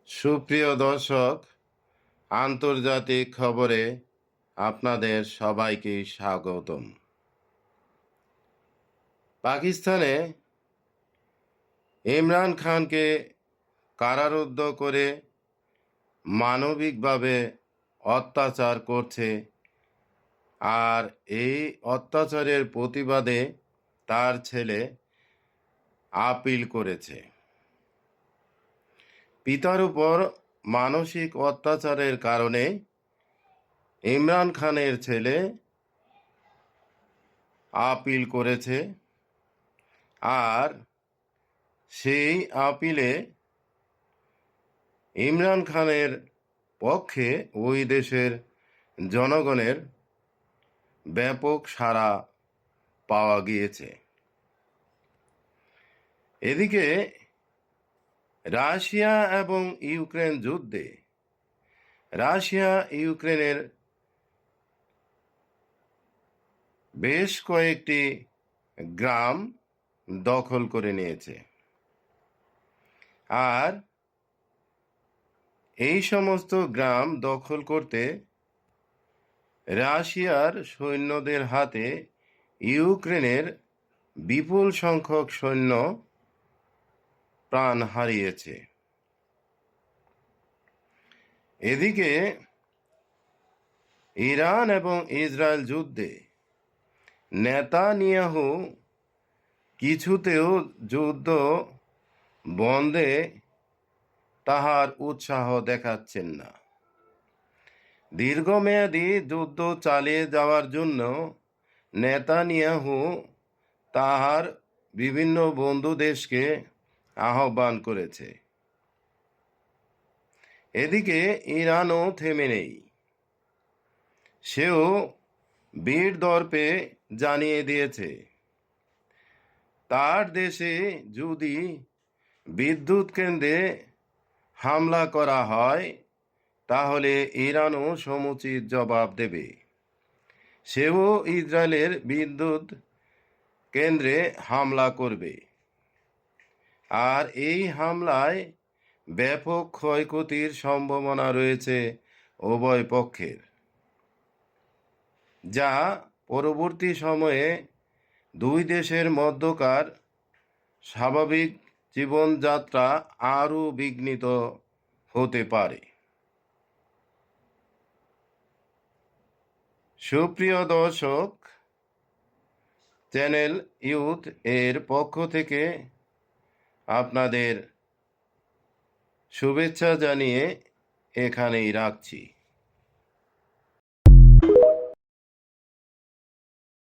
সুপ্রিয় দর্শক, আন্তর্জাতিক খবরে আপনাদের সবাইকে স্বাগতম। পাকিস্তানে ইমরান খানকে কারারুদ্ধ করে মানবিকভাবে অত্যাচার করছে, আর এই অত্যাচারের প্রতিবাদে তার ছেলে আপিল করেছে। পিতার উপর মানসিক অত্যাচারের কারণে ইমরান খানের ছেলে আপিল করেছে, আর সেই আপিলে ইমরান খানের পক্ষে ওই দেশের জনগণের ব্যাপক সাড়া পাওয়া গিয়েছে। এদিকে রাশিয়া এবং ইউক্রেন যুদ্ধে রাশিয়া ইউক্রেনের বেশ কয়েকটি গ্রাম দখল করে নিয়েছে, আর এই সমস্ত গ্রাম দখল করতে রাশিয়ার সৈন্যদের হাতে ইউক্রেনের বিপুল সংখ্যক সৈন্য প্রাণ হারিয়েছে। এদিকে ইরান এবং ইসরায়েল যুদ্ধে নেতানিয়াহু কিছুতেও যুদ্ধ বন্ধে তাহার উৎসাহ দেখাচ্ছেন না। দীর্ঘমেয়াদী যুদ্ধ চালিয়ে যাওয়ার জন্য নেতানিয়াহু তাহার বিভিন্ন বন্ধু দেশকে আহ্বান করেছে। এদিকে ইরানও থেমে নেই। সেও বীর দর্পে জানিয়ে দিয়েছে, তার দেশে যদি বিদ্যুৎ কেন্দ্রে হামলা করা হয় তাহলে ইরানও সমুচিত জবাব দেবে। সেও ইসরায়েলের বিদ্যুৎ কেন্দ্রে হামলা করবে, আর এই হামলায় ব্যাপক ক্ষয়ক্ষতির সম্ভাবনা রয়েছে উভয় পক্ষের, যা পরবর্তী সময়ে দুই দেশের মধ্যকার স্বাভাবিক জীবনযাত্রা আরও বিঘ্নিত হতে পারে। সুপ্রিয় দর্শক, চ্যানেল ইউথ এর পক্ষ থেকে আপনাদের শুভেচ্ছা জানিয়ে এখানেই রাখছি।